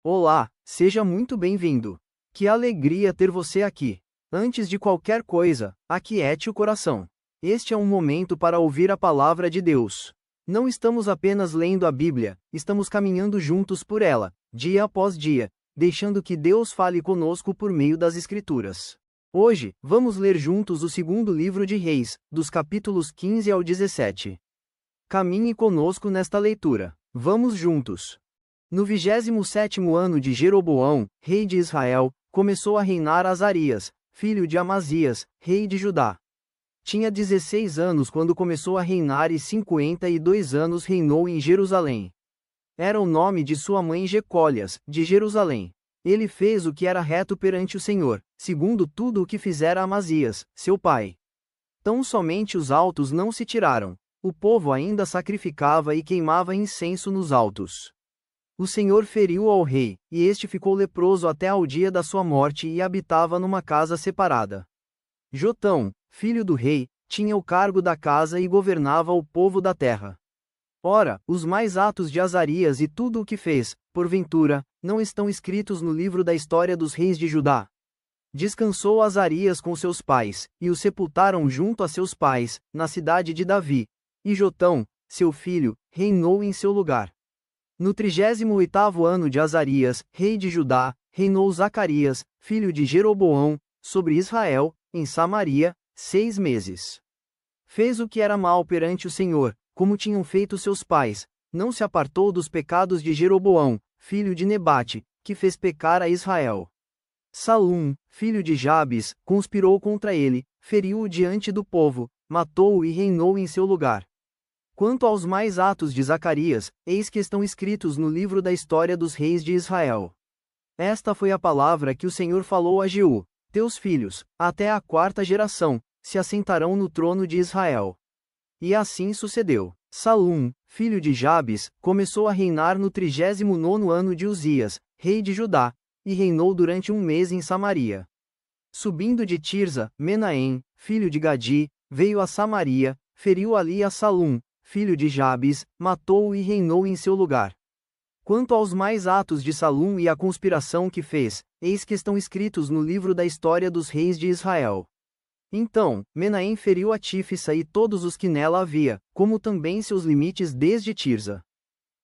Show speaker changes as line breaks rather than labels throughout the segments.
Olá, seja muito bem-vindo. Que alegria ter você aqui. Antes de qualquer coisa, aquiete o coração. Este é um momento para ouvir a palavra de Deus. Não estamos apenas lendo a Bíblia, estamos caminhando juntos por ela, dia após dia, deixando que Deus fale conosco por meio das Escrituras. Hoje, vamos ler juntos o segundo livro de Reis, dos capítulos 15 ao 17. Caminhe conosco nesta leitura. Vamos juntos. No 27º ano de Jeroboão, rei de Israel, começou a reinar Azarias, filho de Amazias, rei de Judá. Tinha 16 anos quando começou a reinar e 52 anos reinou em Jerusalém. Era o nome de sua mãe Jecólias, de Jerusalém. Ele fez o que era reto perante o Senhor, segundo tudo o que fizera Amazias, seu pai. Tão somente os altos não se tiraram. O povo ainda sacrificava e queimava incenso nos altos. O Senhor feriu ao rei, e este ficou leproso até ao dia da sua morte e habitava numa casa separada. Jotão, filho do rei, tinha o cargo da casa e governava o povo da terra. Ora, os mais atos de Azarias e tudo o que fez, porventura, não estão escritos no livro da história dos reis de Judá? Descansou Azarias com seus pais, e o sepultaram junto a seus pais, na cidade de Davi. E Jotão, seu filho, reinou em seu lugar. No 38º ano de Azarias, rei de Judá, reinou Zacarias, filho de Jeroboão, sobre Israel, em Samaria, 6 meses. Fez o que era mal perante o Senhor, como tinham feito seus pais, não se apartou dos pecados de Jeroboão, filho de Nebate, que fez pecar a Israel. Salum, filho de Jabes, conspirou contra ele, feriu-o diante do povo, matou-o e reinou em seu lugar. Quanto aos mais atos de Zacarias, eis que estão escritos no livro da história dos reis de Israel. Esta foi a palavra que o Senhor falou a Jeú: teus filhos, até a 4ª geração, se assentarão no trono de Israel. E assim sucedeu. Salum, filho de Jabes, começou a reinar no 39º ano de Uzias, rei de Judá, e reinou durante 1 mês em Samaria. Subindo de Tirza, Menahem, filho de Gadi, veio a Samaria, feriu ali a Salum, filho de Jabes, matou-o e reinou em seu lugar. Quanto aos mais atos de Salum e a conspiração que fez, eis que estão escritos no livro da história dos reis de Israel. Então, Menahem feriu a Tífisa e todos os que nela havia, como também seus limites desde Tirza.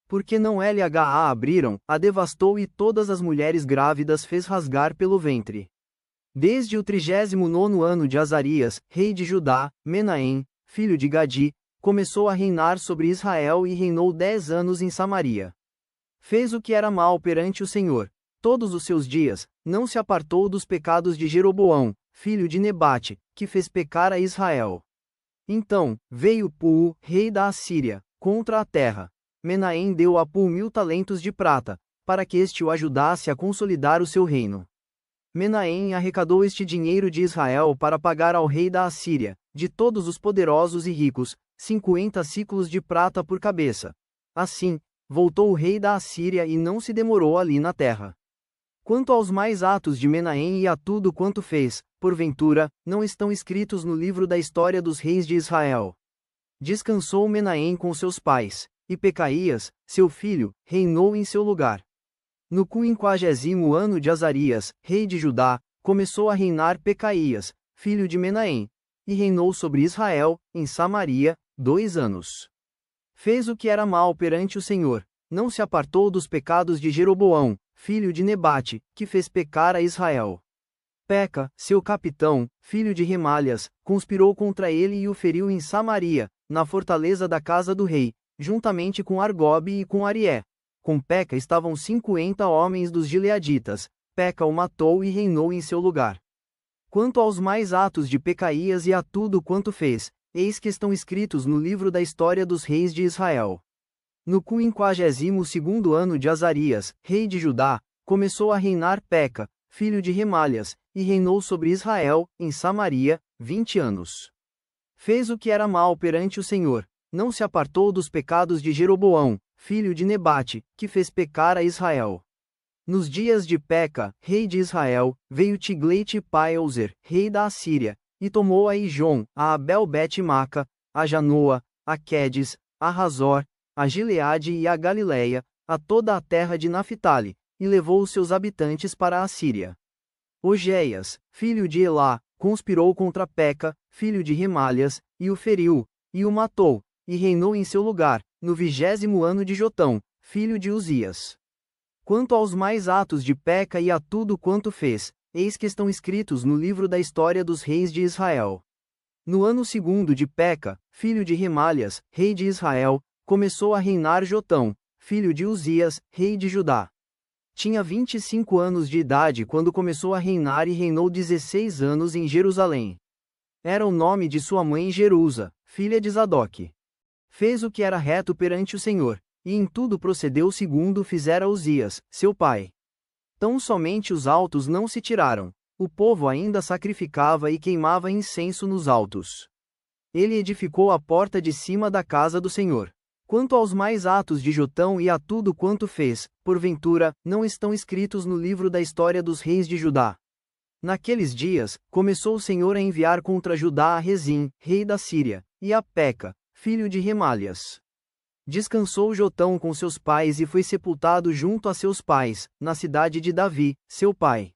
Porque não lha abriram, a devastou e todas as mulheres grávidas fez rasgar pelo ventre. Desde o 39º ano de Azarias, rei de Judá, Menahem, filho de Gadi, começou a reinar sobre Israel e reinou 10 anos em Samaria. Fez o que era mal perante o Senhor, todos os seus dias, não se apartou dos pecados de Jeroboão, filho de Nebate, que fez pecar a Israel. Então, veio Puu, rei da Assíria, contra a terra. Menahem deu a Puu 1000 talentos de prata, para que este o ajudasse a consolidar o seu reino. Menahem arrecadou este dinheiro de Israel para pagar ao rei da Assíria, de todos os poderosos e ricos, 50 ciclos de prata por cabeça. Assim, voltou o rei da Assíria e não se demorou ali na terra. Quanto aos mais atos de Menahem e a tudo quanto fez, porventura, não estão escritos no livro da história dos reis de Israel. Descansou Menahem com seus pais, e Pecaías, seu filho, reinou em seu lugar. No 50º ano de Azarias, rei de Judá, começou a reinar Pecaías, filho de Menahem, e reinou sobre Israel, em Samaria, 2 anos. Fez o que era mal perante o Senhor, não se apartou dos pecados de Jeroboão, filho de Nebate, que fez pecar a Israel. Peca, seu capitão, filho de Remalhas, conspirou contra ele e o feriu em Samaria, na fortaleza da casa do rei, juntamente com Argobe e com Arié. Com Peca estavam 50 homens dos gileaditas. Peca o matou e reinou em seu lugar. Quanto aos mais atos de Pecaías e a tudo quanto fez, eis que estão escritos no livro da história dos reis de Israel. No 52º ano de Azarias, rei de Judá, começou a reinar Peca, filho de Remalhas, e reinou sobre Israel, em Samaria, 20 anos. Fez o que era mal perante o Senhor, não se apartou dos pecados de Jeroboão, filho de Nebate, que fez pecar a Israel. Nos dias de Peca, rei de Israel, veio Tiglat-Pileser, rei da Assíria, e tomou a Ijon, a Abel-Bet-Maca, a Janoa, a Quedes, a Razor, a Gileade e a Galileia, a toda a terra de Naphtali, e levou os seus habitantes para a Síria. Ogeias, filho de Elá, conspirou contra Peca, filho de Remalias, e o feriu, e o matou, e reinou em seu lugar, no 20º ano de Jotão, filho de Uzias. Quanto aos mais atos de Peca e a tudo quanto fez, eis que estão escritos no livro da história dos reis de Israel. No ano segundo de Peca, filho de Remalias, rei de Israel, começou a reinar Jotão, filho de Uzias, rei de Judá. Tinha 25 anos de idade quando começou a reinar e reinou 16 anos em Jerusalém. Era o nome de sua mãe Jerusa, filha de Zadoque. Fez o que era reto perante o Senhor, e em tudo procedeu segundo fizera Uzias, seu pai. Tão somente os altos não se tiraram, o povo ainda sacrificava e queimava incenso nos altos. Ele edificou a porta de cima da casa do Senhor. Quanto aos mais atos de Jotão e a tudo quanto fez, porventura, não estão escritos no livro da história dos reis de Judá. Naqueles dias, começou o Senhor a enviar contra Judá a Rezim, rei da Síria, e a Peca, filho de Remalias. Descansou Jotão com seus pais e foi sepultado junto a seus pais, na cidade de Davi, seu pai.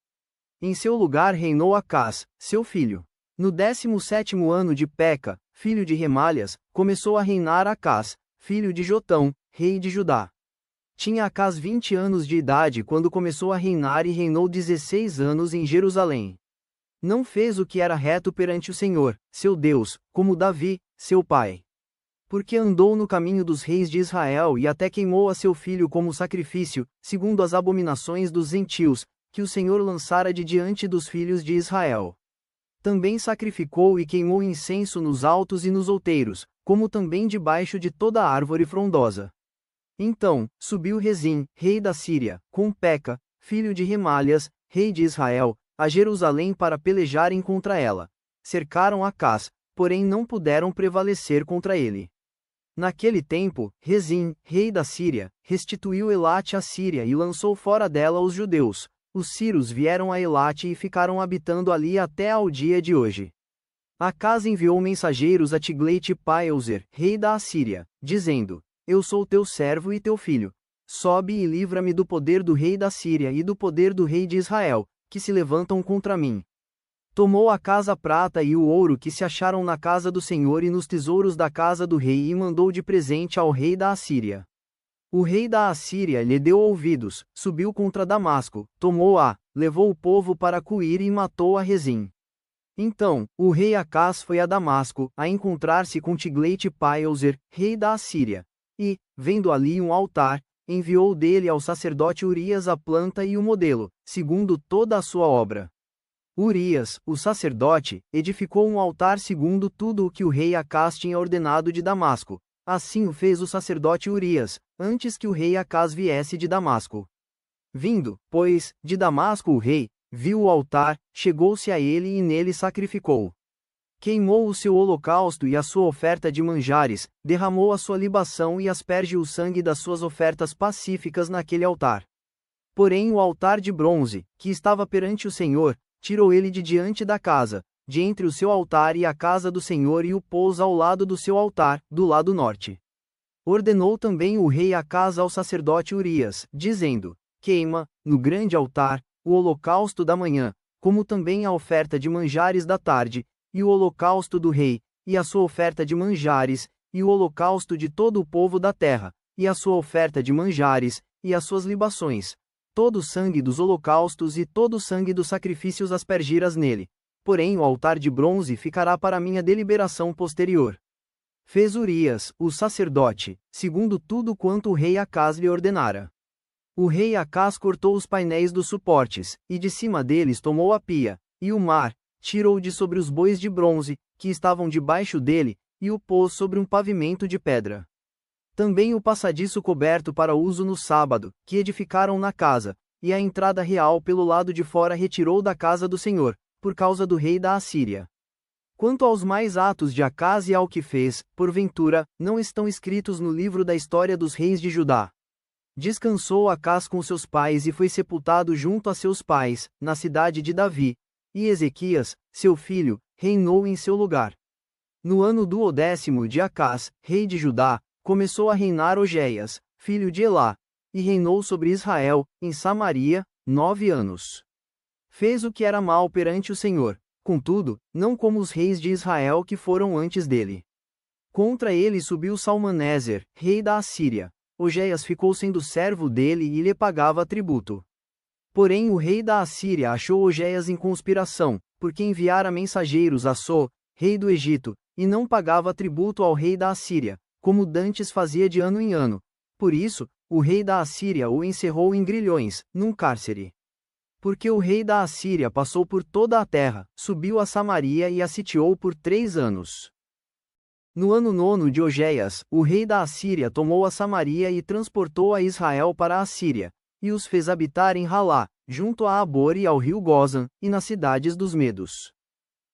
Em seu lugar reinou Acás, seu filho. No 17º ano de Peca, filho de Remalias, começou a reinar Acás, filho de Jotão, rei de Judá. Tinha Acás 20 anos de idade quando começou a reinar e reinou 16 anos em Jerusalém. Não fez o que era reto perante o Senhor, seu Deus, como Davi, seu pai. Porque andou no caminho dos reis de Israel e até queimou a seu filho como sacrifício, segundo as abominações dos gentios, que o Senhor lançara de diante dos filhos de Israel. Também sacrificou e queimou incenso nos altos e nos outeiros, como também debaixo de toda árvore frondosa. Então, subiu Rezim, rei da Síria, com Peca, filho de Remalias, rei de Israel, a Jerusalém para pelejarem contra ela. Cercaram Acás, porém não puderam prevalecer contra ele. Naquele tempo, Rezim, rei da Síria, restituiu Elate à Síria e lançou fora dela os judeus. Os sírios vieram a Elate e ficaram habitando ali até ao dia de hoje. Acás enviou mensageiros a Tiglat-Pileser, rei da Assíria, dizendo: Eu sou teu servo e teu filho. Sobe e livra-me do poder do rei da Síria e do poder do rei de Israel, que se levantam contra mim. Tomou Acás a prata e o ouro que se acharam na casa do Senhor e nos tesouros da casa do rei e mandou de presente ao rei da Assíria. O rei da Assíria lhe deu ouvidos, subiu contra Damasco, tomou-a, levou o povo para Cuir e matou a Rezim. Então, o rei Acás foi a Damasco, a encontrar-se com Tiglat-Pileser, rei da Assíria. E, vendo ali um altar, enviou dele ao sacerdote Urias a planta e o modelo, segundo toda a sua obra. Urias, o sacerdote, edificou um altar segundo tudo o que o rei Acás tinha ordenado de Damasco. Assim o fez o sacerdote Urias, antes que o rei Acás viesse de Damasco. Vindo, pois, de Damasco o rei, viu o altar, chegou-se a ele e nele sacrificou. Queimou o seu holocausto e a sua oferta de manjares, derramou a sua libação e asperge o sangue das suas ofertas pacíficas naquele altar. Porém o altar de bronze, que estava perante o Senhor, tirou ele de diante da casa, de entre o seu altar e a casa do Senhor e o pôs ao lado do seu altar, do lado norte. Ordenou também o rei Acás ao sacerdote Urias, dizendo: Queima, no grande altar, o holocausto da manhã, como também a oferta de manjares da tarde, e o holocausto do rei, e a sua oferta de manjares, e o holocausto de todo o povo da terra, e a sua oferta de manjares, e as suas libações. Todo o sangue dos holocaustos e todo o sangue dos sacrifícios aspergiras nele. Porém o altar de bronze ficará para minha deliberação posterior. Fez Urias, o sacerdote, segundo tudo quanto o rei Acás lhe ordenara. O rei Acás cortou os painéis dos suportes, e de cima deles tomou a pia, e o mar, tirou de sobre os bois de bronze, que estavam debaixo dele, e o pôs sobre um pavimento de pedra. Também o passadiço coberto para uso no sábado, que edificaram na casa, e a entrada real pelo lado de fora retirou da casa do Senhor, por causa do rei da Assíria. Quanto aos mais atos de Acás e ao que fez, porventura, não estão escritos no livro da história dos reis de Judá. Descansou Acás com seus pais e foi sepultado junto a seus pais, na cidade de Davi, e Ezequias, seu filho, reinou em seu lugar. No ano do 10º de Acás, rei de Judá, começou a reinar Ogeias, filho de Elá, e reinou sobre Israel, em Samaria, 9 anos. Fez o que era mal perante o Senhor, contudo, não como os reis de Israel que foram antes dele. Contra ele subiu Salmaneser, rei da Assíria. Ogeias ficou sendo servo dele e lhe pagava tributo. Porém o rei da Assíria achou Ogeias em conspiração, porque enviara mensageiros a So, rei do Egito, e não pagava tributo ao rei da Assíria, como dantes fazia de ano em ano. Por isso, o rei da Assíria o encerrou em grilhões, num cárcere. Porque o rei da Assíria passou por toda a terra, subiu a Samaria e a sitiou por 3 anos. No ano 9 de Ogeias, o rei da Assíria tomou a Samaria e transportou a Israel para a Assíria, e os fez habitar em Halá, junto a Abor e ao rio Gozan, e nas cidades dos Medos.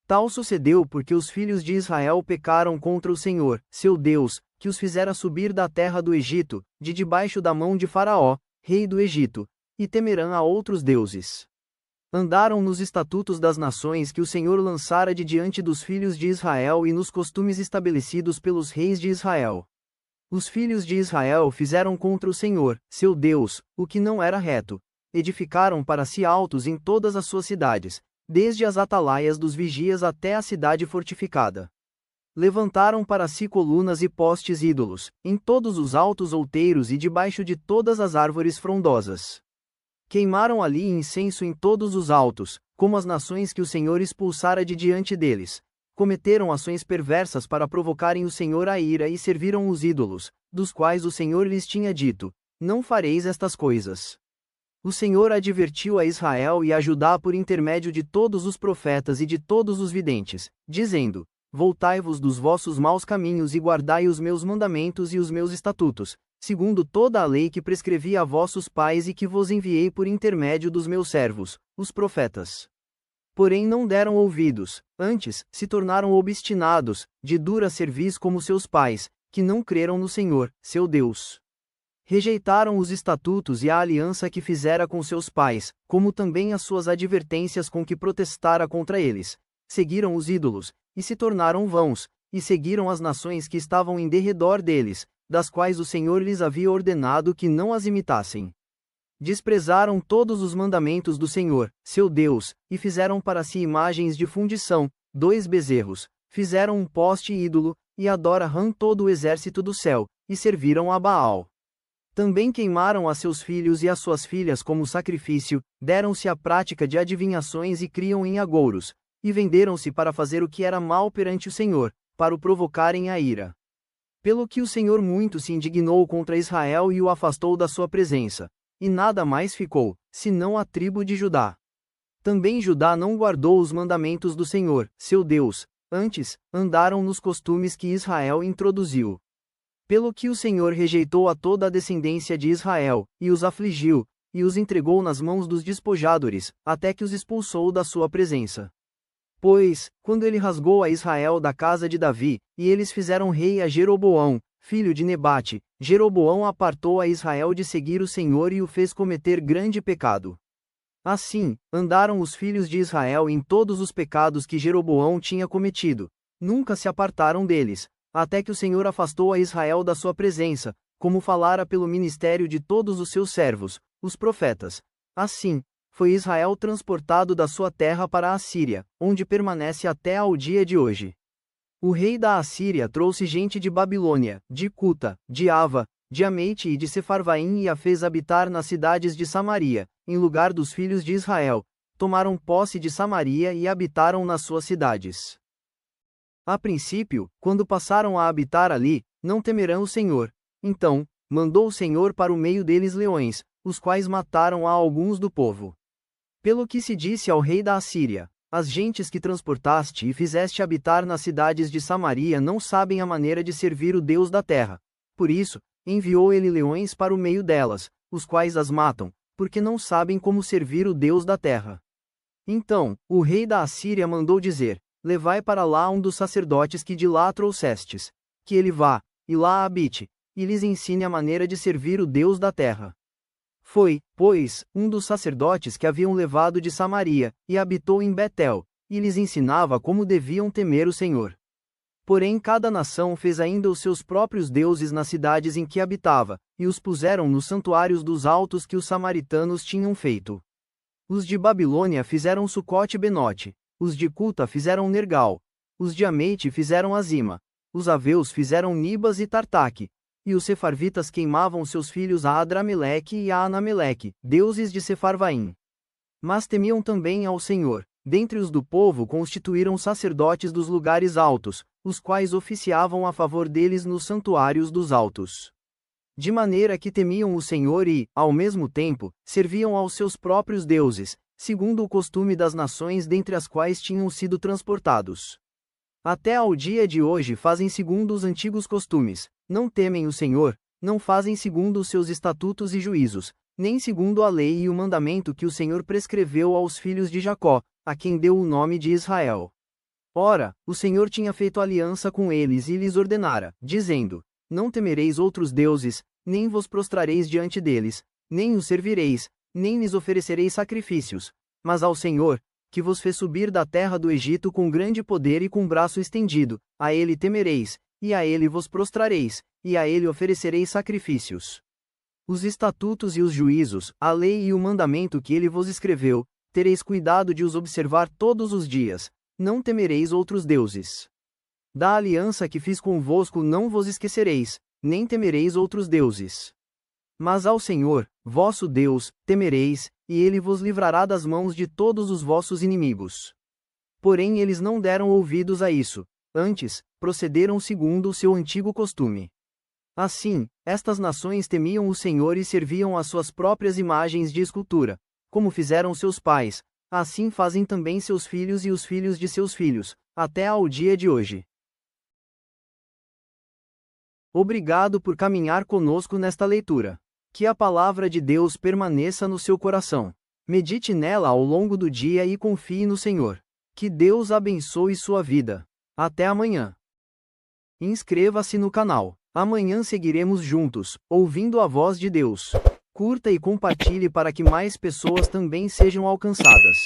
Tal sucedeu porque os filhos de Israel pecaram contra o Senhor, seu Deus, que os fizera subir da terra do Egito, de debaixo da mão de Faraó, rei do Egito, e temerão a outros deuses. Andaram nos estatutos das nações que o Senhor lançara de diante dos filhos de Israel e nos costumes estabelecidos pelos reis de Israel. Os filhos de Israel fizeram contra o Senhor, seu Deus, o que não era reto. Edificaram para si altos em todas as suas cidades, desde as atalaias dos vigias até a cidade fortificada. Levantaram para si colunas e postes ídolos, em todos os altos outeiros e debaixo de todas as árvores frondosas. Queimaram ali incenso em todos os altos, como as nações que o Senhor expulsara de diante deles. Cometeram ações perversas para provocarem o Senhor à ira e serviram os ídolos, dos quais o Senhor lhes tinha dito: não fareis estas coisas. O Senhor advertiu a Israel e a Judá por intermédio de todos os profetas e de todos os videntes, dizendo: voltai-vos dos vossos maus caminhos e guardai os meus mandamentos e os meus estatutos, segundo toda a lei que prescrevi a vossos pais e que vos enviei por intermédio dos meus servos, os profetas. Porém não deram ouvidos, antes, se tornaram obstinados, de dura cerviz como seus pais, que não creram no Senhor, seu Deus. Rejeitaram os estatutos e a aliança que fizera com seus pais, como também as suas advertências com que protestara contra eles. Seguiram os ídolos, e se tornaram vãos, e seguiram as nações que estavam em derredor deles, das quais o Senhor lhes havia ordenado que não as imitassem. Desprezaram todos os mandamentos do Senhor, seu Deus, e fizeram para si imagens de fundição, 2 bezerros, fizeram um poste ídolo, e adoraram todo o exército do céu, e serviram a Baal. Também queimaram a seus filhos e as suas filhas como sacrifício, deram-se à prática de adivinhações e criam em agouros, e venderam-se para fazer o que era mal perante o Senhor, para o provocarem a ira. Pelo que o Senhor muito se indignou contra Israel e o afastou da sua presença, e nada mais ficou, senão a tribo de Judá. Também Judá não guardou os mandamentos do Senhor, seu Deus, antes, andaram nos costumes que Israel introduziu. Pelo que o Senhor rejeitou a toda a descendência de Israel, e os afligiu, e os entregou nas mãos dos despojadores, até que os expulsou da sua presença. Pois, quando ele rasgou a Israel da casa de Davi, e eles fizeram rei a Jeroboão, filho de Nebate, Jeroboão apartou a Israel de seguir o Senhor e o fez cometer grande pecado. Assim, andaram os filhos de Israel em todos os pecados que Jeroboão tinha cometido, nunca se apartaram deles, até que o Senhor afastou a Israel da sua presença, como falara pelo ministério de todos os seus servos, os profetas. Assim, foi Israel transportado da sua terra para a Assíria, onde permanece até ao dia de hoje. O rei da Assíria trouxe gente de Babilônia, de Cuta, de Ava, de Ameite e de Sefarvaim e a fez habitar nas cidades de Samaria, em lugar dos filhos de Israel. Tomaram posse de Samaria e habitaram nas suas cidades. A princípio, quando passaram a habitar ali, não temerão o Senhor. Então, mandou o Senhor para o meio deles leões, os quais mataram a alguns do povo. Pelo que se disse ao rei da Assíria: as gentes que transportaste e fizeste habitar nas cidades de Samaria não sabem a maneira de servir o Deus da terra. Por isso, enviou ele leões para o meio delas, os quais as matam, porque não sabem como servir o Deus da terra. Então, o rei da Assíria mandou dizer: levai para lá um dos sacerdotes que de lá trouxestes, que ele vá, e lá habite, e lhes ensine a maneira de servir o Deus da terra. Foi, pois, um dos sacerdotes que haviam levado de Samaria, e habitou em Betel, e lhes ensinava como deviam temer o Senhor. Porém cada nação fez ainda os seus próprios deuses nas cidades em que habitava, e os puseram nos santuários dos altos que os samaritanos tinham feito. Os de Babilônia fizeram Sucote e Benote, os de Cuta fizeram Nergal, os de Ameite fizeram Azima, os aveus fizeram Nibas e Tartaque, e os sefarvitas queimavam seus filhos a Adrameleque e a Anameleque, deuses de Sefarvaim. Mas temiam também ao Senhor. Dentre os do povo constituíram sacerdotes dos lugares altos, os quais oficiavam a favor deles nos santuários dos altos. De maneira que temiam o Senhor e, ao mesmo tempo, serviam aos seus próprios deuses, segundo o costume das nações dentre as quais tinham sido transportados. Até ao dia de hoje fazem segundo os antigos costumes, não temem o Senhor, não fazem segundo os seus estatutos e juízos, nem segundo a lei e o mandamento que o Senhor prescreveu aos filhos de Jacó, a quem deu o nome de Israel. Ora, o Senhor tinha feito aliança com eles e lhes ordenara, dizendo: Não temereis outros deuses, nem vos prostrareis diante deles, nem os servireis, nem lhes oferecereis sacrifícios, mas ao Senhor, que vos fez subir da terra do Egito com grande poder e com braço estendido, a ele temereis, e a ele vos prostrareis, e a ele oferecereis sacrifícios. Os estatutos e os juízos, a lei e o mandamento que ele vos escreveu, tereis cuidado de os observar todos os dias, não temereis outros deuses. Da aliança que fiz convosco não vos esquecereis, nem temereis outros deuses. Mas ao Senhor, vosso Deus, temereis, e ele vos livrará das mãos de todos os vossos inimigos. Porém eles não deram ouvidos a isso, antes, procederam segundo o seu antigo costume. Assim, estas nações temiam o Senhor e serviam às suas próprias imagens de escultura, como fizeram seus pais, assim fazem também seus filhos e os filhos de seus filhos, até ao dia de hoje. Obrigado por caminhar conosco nesta leitura. Que a palavra de Deus permaneça no seu coração. Medite nela ao longo do dia e confie no Senhor. Que Deus abençoe sua vida. Até amanhã. Inscreva-se no canal. Amanhã seguiremos juntos, ouvindo a voz de Deus. Curta e compartilhe para que mais pessoas também sejam alcançadas.